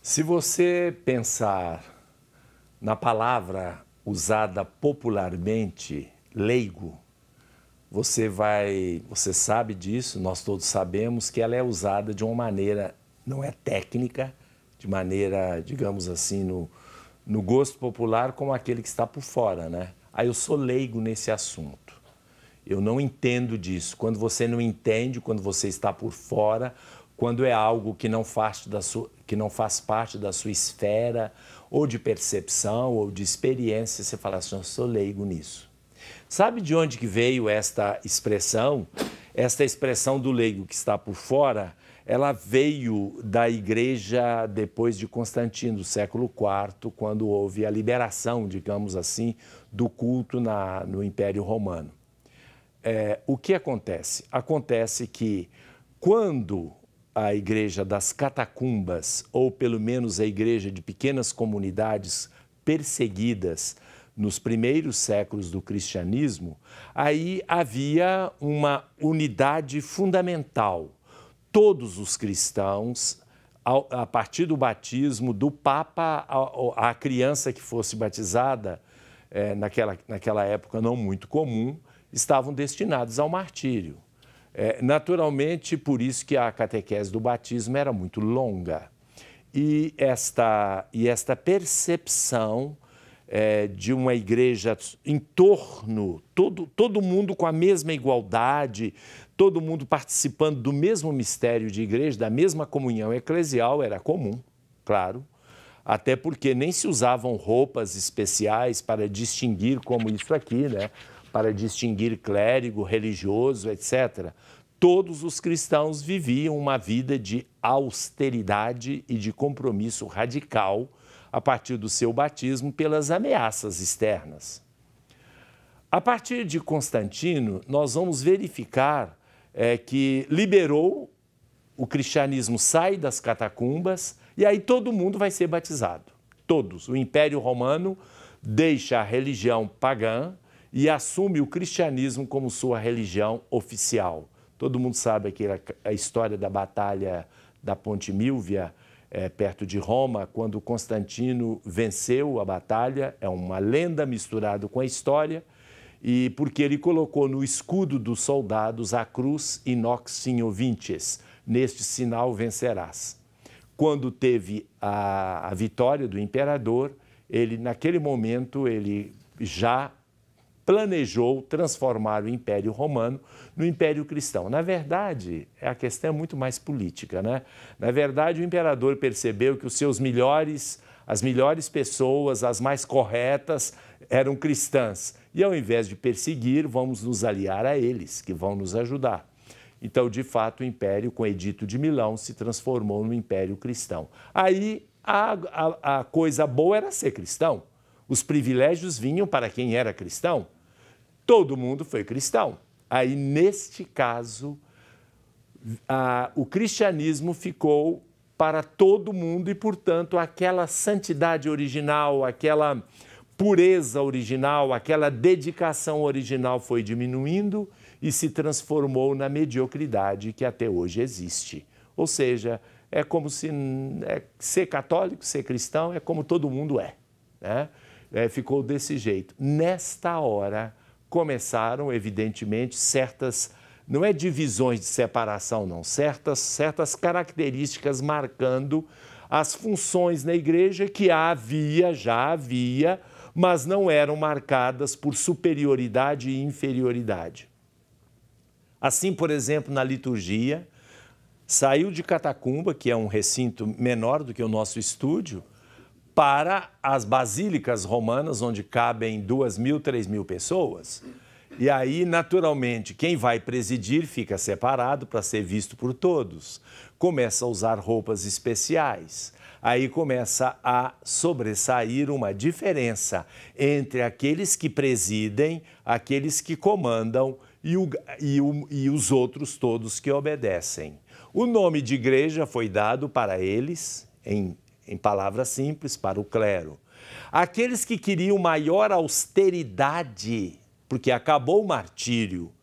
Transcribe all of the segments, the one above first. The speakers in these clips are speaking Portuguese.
Se você pensar na palavra usada popularmente, leigo, você sabe disso, nós todos sabemos que ela é usada de uma maneira, não é técnica, de maneira, digamos assim, no gosto popular, como aquele que está por fora, né? Eu sou leigo nesse assunto. Eu não entendo disso. Quando você não entende, quando você está por fora, quando é algo que não faz parte da sua esfera, ou de percepção, ou de experiência, você fala assim, eu sou leigo nisso. Sabe de onde que veio esta expressão? Esta expressão do leigo que está por fora, ela veio da igreja depois de Constantino, do século IV, quando houve a liberação, digamos assim, do culto no Império Romano. O que acontece? Acontece que quando a igreja das catacumbas, ou pelo menos a igreja de pequenas comunidades perseguidas nos primeiros séculos do cristianismo, aí havia uma unidade fundamental. Todos os cristãos, a partir do batismo do Papa, a criança que fosse batizada, naquela época não muito comum, estavam destinados ao martírio. Naturalmente, por isso que a catequese do batismo era muito longa. E esta percepção de uma igreja em torno, todo mundo com a mesma igualdade, todo mundo participando do mesmo mistério de igreja, da mesma comunhão eclesial, era comum, claro. Até porque nem se usavam roupas especiais para distinguir, como isso aqui, né? Para distinguir clérigo, religioso, etc. Todos os cristãos viviam uma vida de austeridade e de compromisso radical a partir do seu batismo pelas ameaças externas. A partir de Constantino, nós vamos verificar que liberou, o cristianismo sai das catacumbas e aí todo mundo vai ser batizado. Todos. O Império Romano deixa a religião pagã e assume o cristianismo como sua religião oficial. Todo mundo sabe a história da batalha da Ponte Milvia, perto de Roma, quando Constantino venceu a batalha. É uma lenda misturada com a história, e porque ele colocou no escudo dos soldados a cruz inox signo vinces, neste sinal vencerás. Quando teve a vitória do imperador, naquele momento, ele já planejou transformar o Império Romano no Império Cristão. Na verdade, a questão é muito mais política, né? Na verdade, o imperador percebeu que as melhores pessoas, as mais corretas, eram cristãs. E ao invés de perseguir, vamos nos aliar a eles, que vão nos ajudar. Então, de fato, o Império, com o Edito de Milão, se transformou no Império Cristão. Aí, a coisa boa era ser cristão. Os privilégios vinham para quem era cristão. Todo mundo foi cristão. Aí, neste caso, o cristianismo ficou para todo mundo e, portanto, aquela santidade original, aquela pureza original, aquela dedicação original foi diminuindo e se transformou na mediocridade que até hoje existe. Ou seja, é como se ser católico, ser cristão, é como todo mundo é, né? Ficou desse jeito. Nesta hora, começaram, evidentemente, certas, não é divisões de separação, não, certas características marcando as funções na igreja que já havia, mas não eram marcadas por superioridade e inferioridade. Assim, por exemplo, na liturgia, saiu de catacumba, que é um recinto menor do que o nosso estúdio, para as basílicas romanas, onde cabem 2.000, 3.000 pessoas. E aí, naturalmente, quem vai presidir fica separado para ser visto por todos. Começa a usar roupas especiais. Aí começa a sobressair uma diferença entre aqueles que presidem, aqueles que comandam e os outros todos que obedecem. O nome de igreja foi dado para eles, em palavras simples, para o clero. Aqueles que queriam maior austeridade, porque acabou o martírio,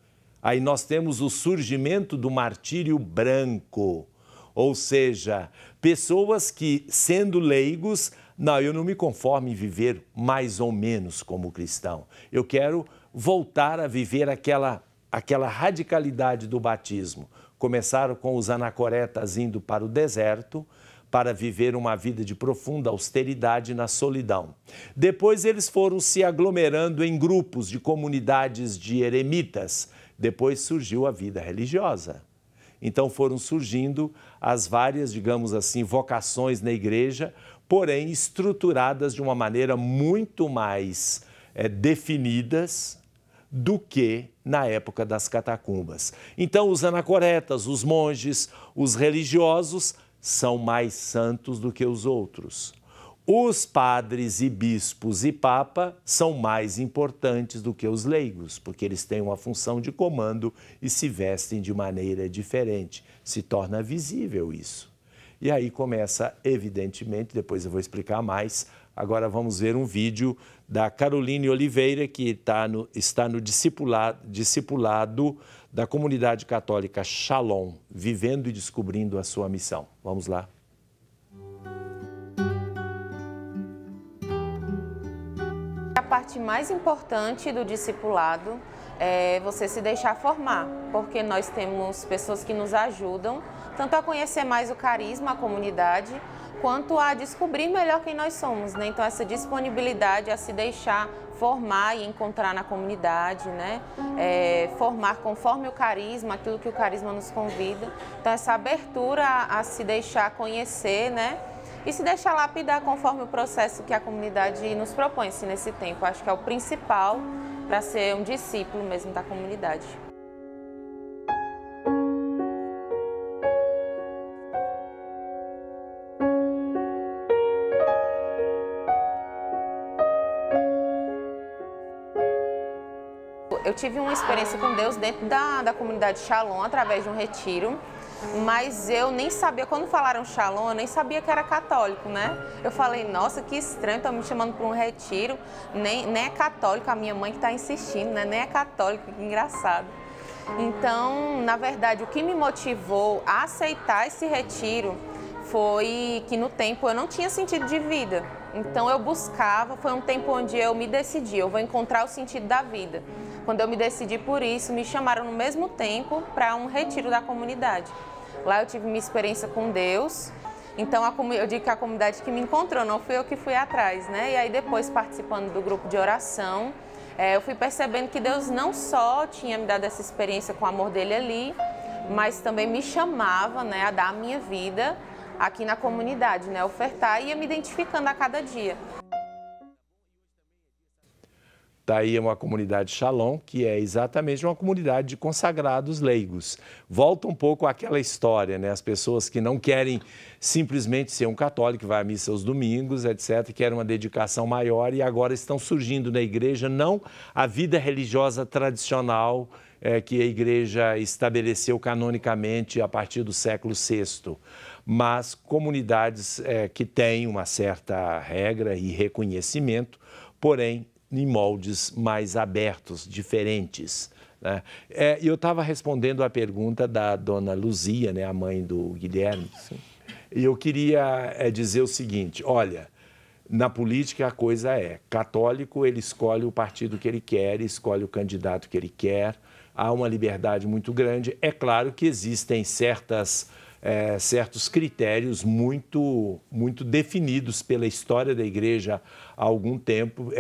aí nós temos o surgimento do martírio branco. Ou seja, pessoas que, sendo leigos, não, eu não me conformo em viver mais ou menos como cristão. Eu quero voltar a viver aquela radicalidade do batismo. Começaram com os anacoretas indo para o deserto para viver uma vida de profunda austeridade na solidão. Depois eles foram se aglomerando em grupos de comunidades de eremitas. Depois surgiu a vida religiosa. Então foram surgindo as várias, digamos assim, vocações na igreja, porém estruturadas de uma maneira muito mais definidas do que na época das catacumbas. Então os anacoretas, os monges, os religiosos são mais santos do que os outros. Os padres e bispos e papa são mais importantes do que os leigos, porque eles têm uma função de comando e se vestem de maneira diferente. Se torna visível isso. E aí começa, evidentemente, depois eu vou explicar mais. Agora vamos ver um vídeo da Caroline Oliveira, que está no discipulado da comunidade católica Shalom, vivendo e descobrindo a sua missão. Vamos lá. A parte mais importante do discipulado é você se deixar formar, porque nós temos pessoas que nos ajudam tanto a conhecer mais o carisma, a comunidade, quanto a descobrir melhor quem nós somos, né? Então essa disponibilidade a se deixar formar e encontrar na comunidade, né? Formar conforme o carisma, aquilo que o carisma nos convida. Então essa abertura a se deixar conhecer, né? E se deixar lapidar conforme o processo que a comunidade nos propõe nesse tempo. Acho que é o principal para ser um discípulo mesmo da comunidade. Eu tive uma experiência com Deus dentro da comunidade Shalom, através de um retiro, mas eu nem sabia, quando falaram Shalom, eu nem sabia que era católico, né? Eu falei, nossa, que estranho, estão me chamando para um retiro, nem é católico, a minha mãe que está insistindo, né? Nem é católico, que engraçado. Então, na verdade, o que me motivou a aceitar esse retiro foi que no tempo eu não tinha sentido de vida. Então eu buscava, foi um tempo onde eu me decidi, eu vou encontrar o sentido da vida. Quando eu me decidi por isso, me chamaram no mesmo tempo para um retiro da comunidade. Lá eu tive minha experiência com Deus, então eu digo que a comunidade que me encontrou, não fui eu que fui atrás, né? E aí depois, participando do grupo de oração, eu fui percebendo que Deus não só tinha me dado essa experiência com o amor dele ali, mas também me chamava, né, a dar a minha vida aqui na comunidade, né, ofertar e ia me identificando a cada dia. Daí é uma comunidade Shalom, que é exatamente uma comunidade de consagrados leigos. Volta um pouco àquela história, né? As pessoas que não querem simplesmente ser um católico, que vai à missa aos domingos, etc., querem uma dedicação maior e agora estão surgindo na igreja, não a vida religiosa tradicional que a igreja estabeleceu canonicamente a partir do século VI, mas comunidades que têm uma certa regra e reconhecimento, porém, em moldes mais abertos, diferentes. Né? Eu estava respondendo a pergunta da dona Luzia, né, a mãe do Guilherme, sim. E eu queria dizer o seguinte, olha, na política a coisa católico ele escolhe o partido que ele quer, escolhe o candidato que ele quer, há uma liberdade muito grande. É claro que existem certos critérios muito definidos pela história da igreja há algum tempo,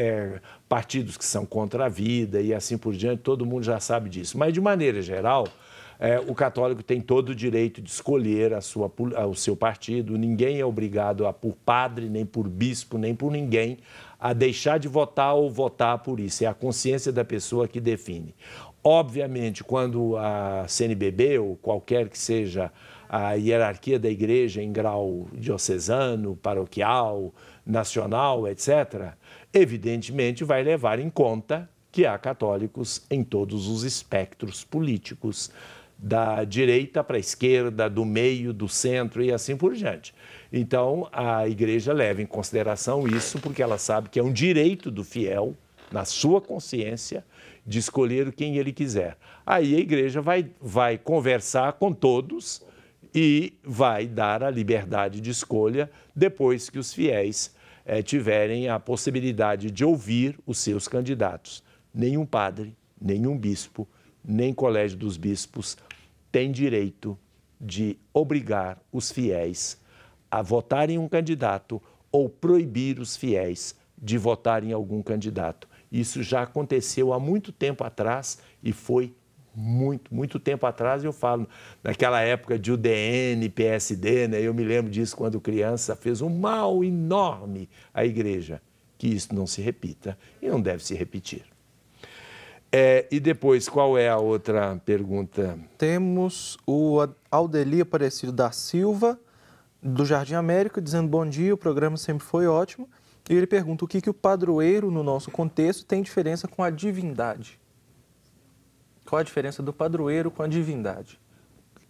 partidos que são contra a vida e assim por diante, todo mundo já sabe disso. Mas, de maneira geral, o católico tem todo o direito de escolher o seu partido, ninguém é obrigado por padre, nem por bispo, nem por ninguém, a deixar de votar ou votar por isso. É a consciência da pessoa que define. Obviamente, quando a CNBB ou qualquer que seja a hierarquia da igreja em grau diocesano, paroquial, nacional, etc., evidentemente vai levar em conta que há católicos em todos os espectros políticos, da direita para a esquerda, do meio, do centro e assim por diante. Então, a igreja leva em consideração isso porque ela sabe que é um direito do fiel, na sua consciência, de escolher quem ele quiser. Aí a igreja vai conversar com todos e vai dar a liberdade de escolha depois que os fiéis tiverem a possibilidade de ouvir os seus candidatos. Nenhum padre, nenhum bispo, nem colégio dos bispos tem direito de obrigar os fiéis a votar em um candidato ou proibir os fiéis de votar em algum candidato. Isso já aconteceu há muito tempo atrás e foi muito tempo atrás. Eu falo, naquela época de UDN, PSD, né? Eu me lembro disso quando criança, fez um mal enorme à igreja. Que isso não se repita e não deve se repetir. E depois, qual é a outra pergunta? Temos o Aldeli Aparecido da Silva, do Jardim América, dizendo bom dia, o programa sempre foi ótimo. E ele pergunta o que o padroeiro, no nosso contexto, tem diferença com a divindade. Qual a diferença do padroeiro com a divindade?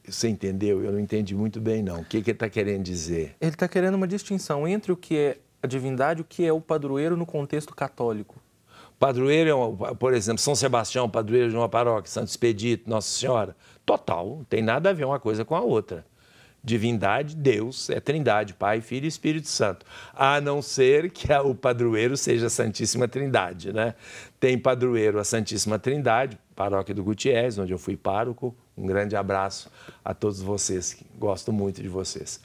Você entendeu? Eu não entendi muito bem, não. O que ele está querendo dizer? Ele está querendo uma distinção entre o que é a divindade e o que é o padroeiro no contexto católico. Padroeiro, por exemplo, São Sebastião, padroeiro de uma paróquia, Santo Expedito, Nossa Senhora. Total, não tem nada a ver uma coisa com a outra. Divindade, Deus, é Trindade, Pai, Filho e Espírito Santo. A não ser que o padroeiro seja a Santíssima Trindade, né? Tem padroeiro a Santíssima Trindade, paróquia do Gutiérrez, onde eu fui pároco. Um grande abraço a todos vocês, que gosto muito de vocês.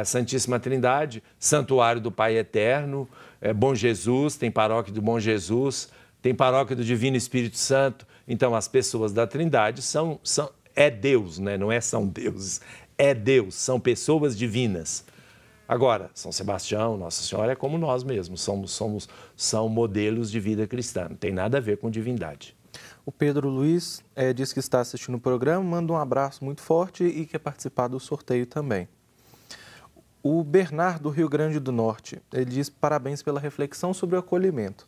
Santíssima Trindade, Santuário do Pai Eterno, Bom Jesus, tem paróquia do Bom Jesus, tem paróquia do Divino Espírito Santo. Então, as pessoas da Trindade é Deus, né? Não são deuses. É Deus, são pessoas divinas. Agora, São Sebastião, Nossa Senhora é como nós mesmos, são modelos de vida cristã, não tem nada a ver com divindade. O Pedro Luiz diz que está assistindo o programa, manda um abraço muito forte e quer participar do sorteio também. O Bernardo, do Rio Grande do Norte, ele diz parabéns pela reflexão sobre o acolhimento.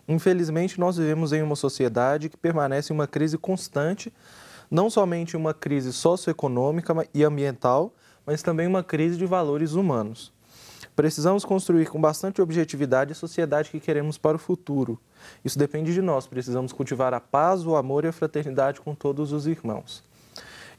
Infelizmente, nós vivemos em uma sociedade que permanece em uma crise constante, não somente uma crise socioeconômica e ambiental, mas também uma crise de valores humanos. Precisamos construir com bastante objetividade a sociedade que queremos para o futuro. Isso depende de nós, precisamos cultivar a paz, o amor e a fraternidade com todos os irmãos.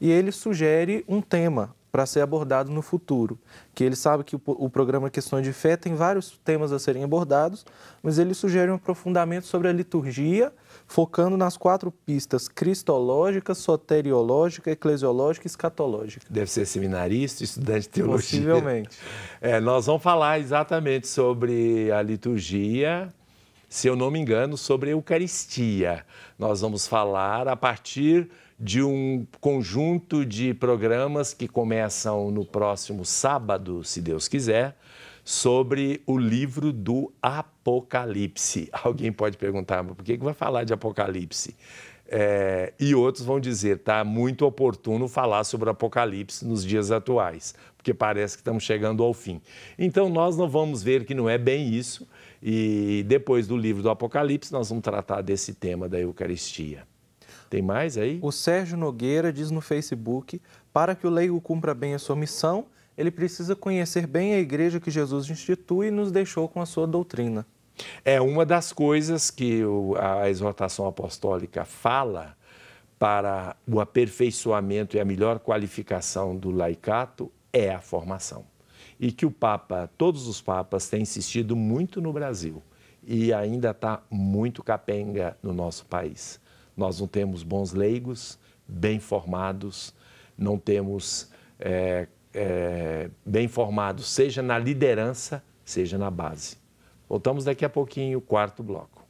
E ele sugere um tema para ser abordado no futuro, que ele sabe que o programa Questões de Fé tem vários temas a serem abordados, mas ele sugere um aprofundamento sobre a liturgia, focando nas 4 pistas cristológica, soteriológica, eclesiológica e escatológica. Deve ser seminarista, estudante de teologia. Possivelmente. Nós vamos falar exatamente sobre a liturgia, se eu não me engano, sobre a Eucaristia. Nós vamos falar a partir de um conjunto de programas que começam no próximo sábado, se Deus quiser, sobre o livro do Apocalipse. Alguém pode perguntar, mas por que vai falar de Apocalipse? E outros vão dizer, está muito oportuno falar sobre o Apocalipse nos dias atuais, porque parece que estamos chegando ao fim. Então, nós não vamos ver que não é bem isso, e depois do livro do Apocalipse, nós vamos tratar desse tema da Eucaristia. Tem mais aí? O Sérgio Nogueira diz no Facebook, para que o leigo cumpra bem a sua missão, ele precisa conhecer bem a igreja que Jesus institui e nos deixou com a sua doutrina. É uma das coisas que a exortação apostólica fala para o aperfeiçoamento e a melhor qualificação do laicato é a formação. E que todos os papas têm insistido muito no Brasil e ainda está muito capenga no nosso país. Nós não temos bons leigos, bem formados, não temos bem formados, seja na liderança, seja na base. Voltamos daqui a pouquinho, 4º bloco.